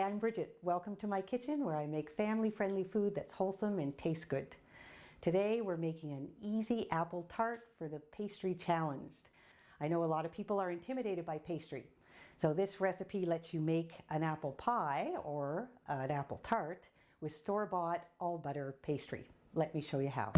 Hi, I'm Bridget. Welcome to my kitchen where I make family-friendly food that's wholesome and tastes good. Today we're making an easy apple tart for the pastry challenge. I know a lot of people are intimidated by pastry, so this recipe lets you make an apple pie or an apple tart with store-bought all butter pastry. Let me show you how.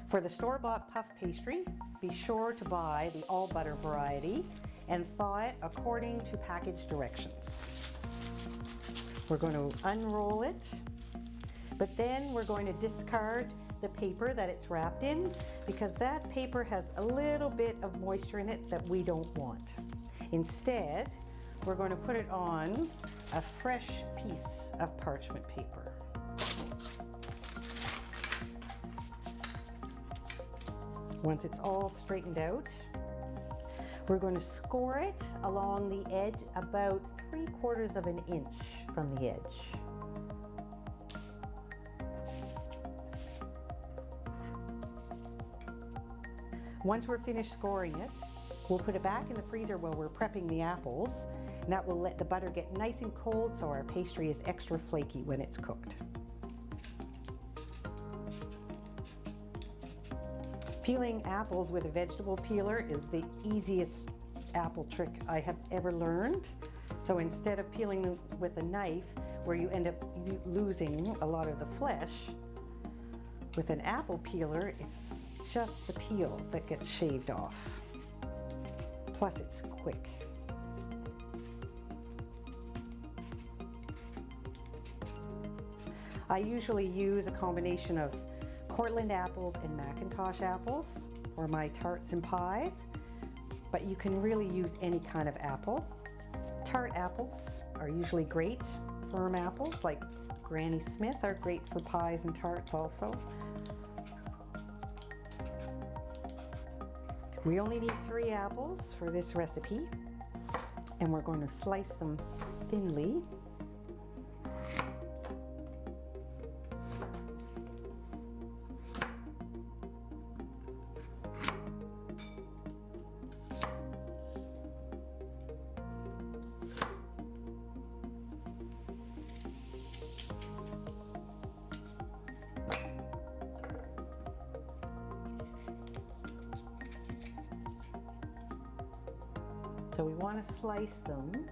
For the store-bought puff pastry, be sure to buy the all butter variety and thaw it according to package directions. We're going to unroll it, but then we're going to discard the paper that it's wrapped in because that paper has a little bit of moisture in it that we don't want. Instead, we're going to put it on a fresh piece of parchment paper. Once it's all straightened out, we're going to score it along the edge about 3/4 of an inch from the edge. Once we're finished scoring it, we'll put it back in the freezer while we're prepping the apples, and that will let the butter get nice and cold so our pastry is extra flaky when it's cooked. Peeling apples with a vegetable peeler is the easiest apple trick I have ever learned. So instead of peeling them with a knife where you end up losing a lot of the flesh, with an apple peeler it's just the peel that gets shaved off. Plus it's quick. I usually use a combination of Cortland apples and Macintosh apples for my tarts and pies, but you can really use any kind of apple. Tart apples are usually great. Firm apples like Granny Smith are great for pies and tarts also. We only need 3 apples for this recipe, and we're going to slice them thinly. So we want to slice them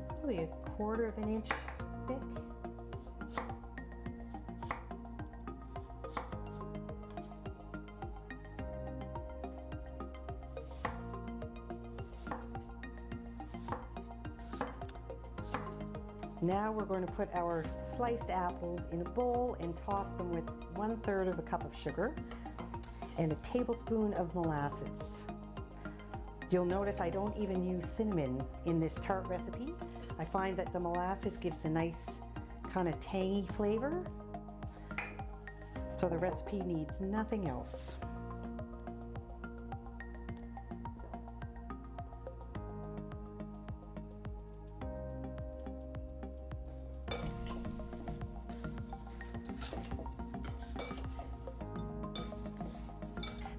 probably 1/4 of an inch thick. Now we're going to put our sliced apples in a bowl and toss them with 1/3 of a cup of sugar and a tablespoon of molasses. You'll notice I don't even use cinnamon in this tart recipe. I find that the molasses gives a nice kind of tangy flavor, so the recipe needs nothing else.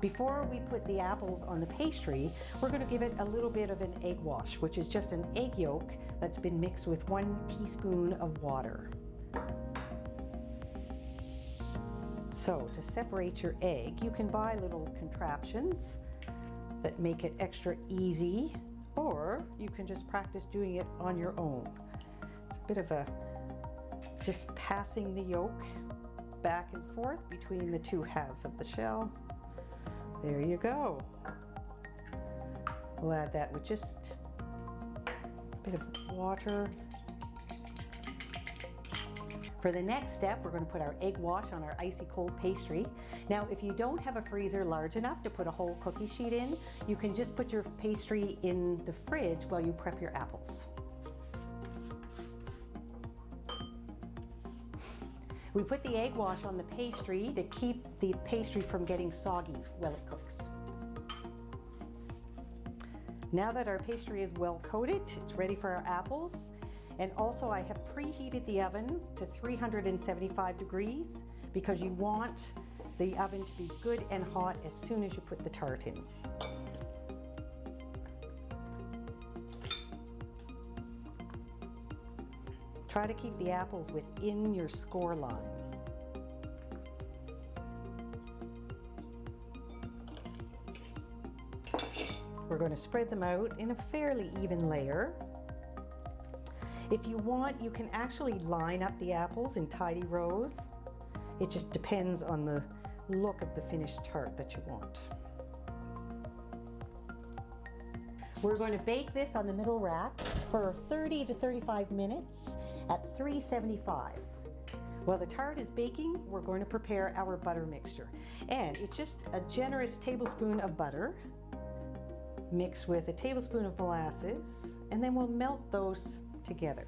Before we put the apples on the pastry, we're going to give it a little bit of an egg wash, which is just an egg yolk that's been mixed with 1 teaspoon of water. So to separate your egg, you can buy little contraptions that make it extra easy, or you can just practice doing it on your own. It's a bit of just passing the yolk back and forth between the 2 halves of the shell. There you go. We'll add that with just a bit of water. For the next step, we're going to put our egg wash on our icy cold pastry. Now, if you don't have a freezer large enough to put a whole cookie sheet in, you can just put your pastry in the fridge while you prep your apples. We put the egg wash on the pastry to keep the pastry from getting soggy while it cooks. Now that our pastry is well coated, it's ready for our apples. And also I have preheated the oven to 375 degrees because you want the oven to be good and hot as soon as you put the tart in. Try to keep the apples within your score line. We're going to spread them out in a fairly even layer. If you want, you can actually line up the apples in tidy rows. It just depends on the look of the finished tart that you want. We're going to bake this on the middle rack for 30 to 35 minutes at 375. While the tart is baking, we're going to prepare our butter mixture. And it's just a generous tablespoon of butter mixed with a tablespoon of molasses, and then we'll melt those together.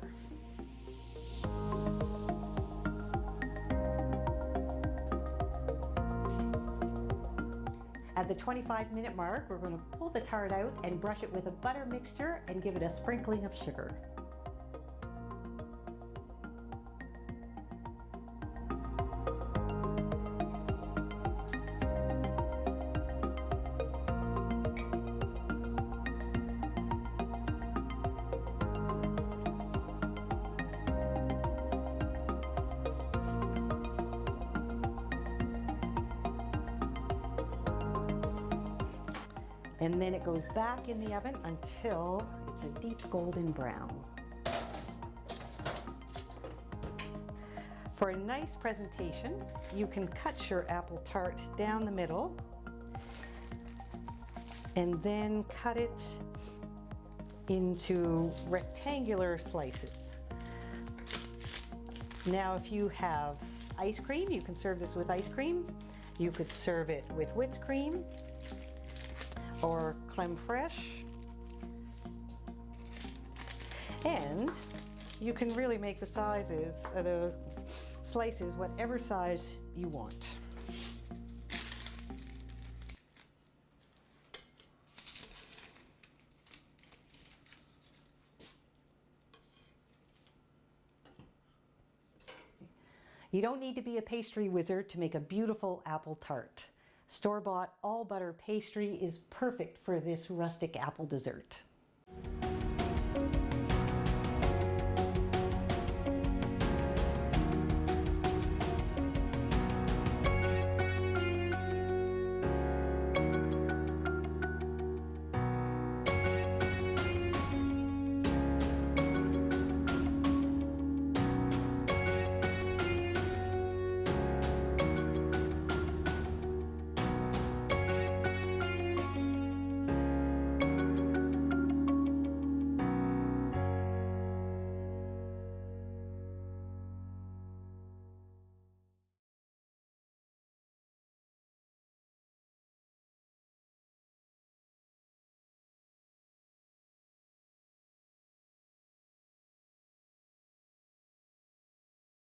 At the 25-minute mark, we're going to pull the tart out and brush it with a butter mixture and give it a sprinkling of sugar. And then it goes back in the oven until it's a deep golden brown. For a nice presentation, you can cut your apple tart down the middle and then cut it into rectangular slices. Now, if you have ice cream, you can serve this with ice cream. You could serve it with whipped cream or creme fraiche. And you can really make the slices whatever size you want. You don't need to be a pastry wizard to make a beautiful apple tart. Store-bought all butter pastry is perfect for this rustic apple dessert.